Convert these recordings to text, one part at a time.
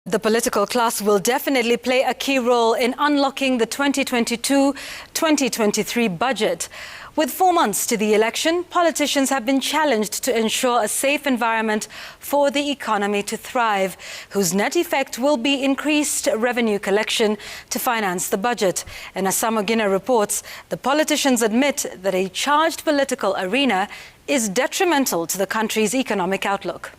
The political class will definitely play a key role in unlocking the 2022-2023 budget. With 4 months to the election, politicians have been challenged to ensure a safe environment for the economy to thrive, whose net effect will be increased revenue collection to finance the budget. And as Azimio reports, the politicians admit that a charged political arena is detrimental to the country's economic outlook.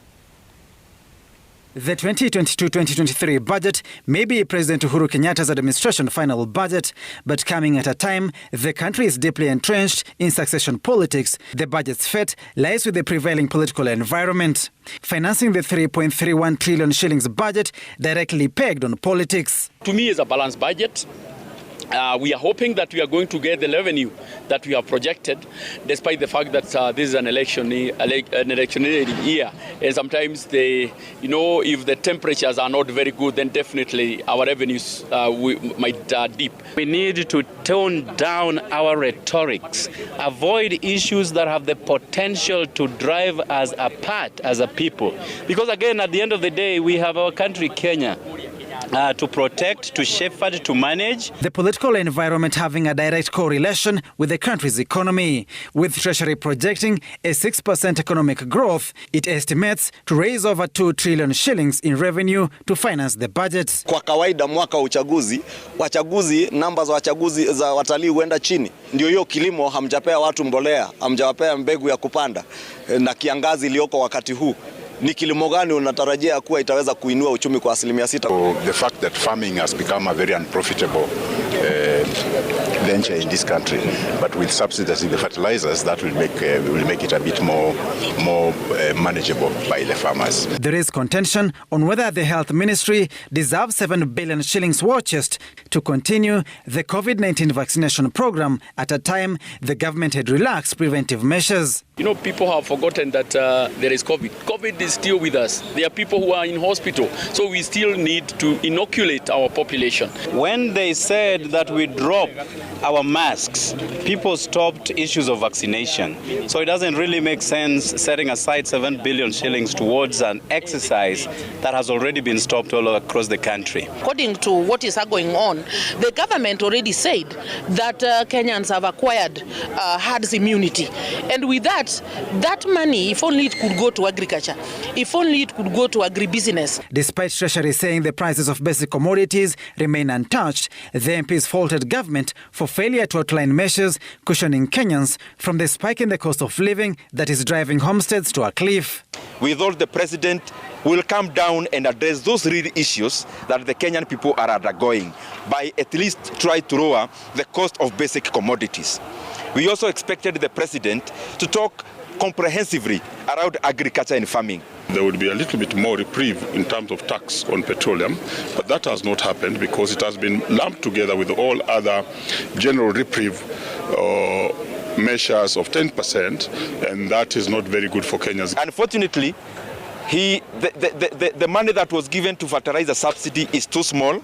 The 2022-2023 budget may be President Uhuru Kenyatta's administration's final budget, but coming at a time the country is deeply entrenched in succession politics. The budget's fate lies with the prevailing political environment, financing the 3.31 trillion shillings budget directly pegged on politics. To me, it's a balanced budget. We are hoping that we are going to get the revenue that we have projected, despite the fact that this is an electionary year. And sometimes, if the temperatures are not very good, then definitely our revenues might dip. We need to tone down our rhetorics, avoid issues that have the potential to drive us apart as a people. Because again, at the end of the day, we have our country, Kenya, to protect, to shepherd, to manage. The political environment having a direct correlation with the country's economy. With Treasury projecting a 6% economic growth, it estimates to raise over 2 trillion shillings in revenue to finance the budget. Kwa kawaida mwaka wa wachaguzi, namba za wachaguzi za watalii huenda chini. Ndio hiyo kilimo hamjapea watu mbolea, hamjawapea mbegu ya kupanda na kiangazi iliyoko wakati huu. Ni kilimo gani unatarajia kuwa itaweza kuinua uchumi kwa 6%? The fact that farming has become a very unprofitable venture in this country, but with subsidies in the fertilizers, that will make it a bit more manageable by the farmers. There is contention on whether the health ministry deserves 7 billion shillings war chest to continue the COVID-19 vaccination program at a time the government had relaxed preventive measures. People have forgotten that there is COVID. COVID is still with us. There are people who are in hospital, so we still need to inoculate our population. When they said that we drop our masks, people stopped issues of vaccination. So it doesn't really make sense setting aside 7 billion shillings towards an exercise that has already been stopped all across the country. According to what is going on, the government already said that Kenyans have acquired herd immunity. And with that money, if only it could go to agriculture, if only it could go to agribusiness. Despite Treasury saying the prices of basic commodities remain untouched, the MPs faulted government for failure to outline measures cushioning Kenyans from the spike in the cost of living that is driving homesteads to a cliff. We thought the president will come down and address those real issues that the Kenyan people are undergoing by at least try to lower the cost of basic commodities. We also expected the president to talk comprehensively around agriculture and farming. There would be a little bit more reprieve in terms of tax on petroleum, but that has not happened because it has been lumped together with all other general reprieve measures of 10%, and that is not very good for Kenyans. Unfortunately, the money that was given to fertilizer subsidy is too small.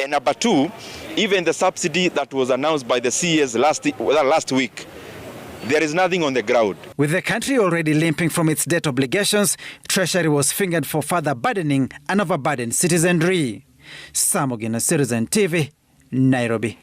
And number two, even the subsidy that was announced by the CES last week, there is nothing on the ground. With the country already limping from its debt obligations, Treasury was fingered for further burdening an overburdened citizenry. Azimio, Citizen TV, Nairobi.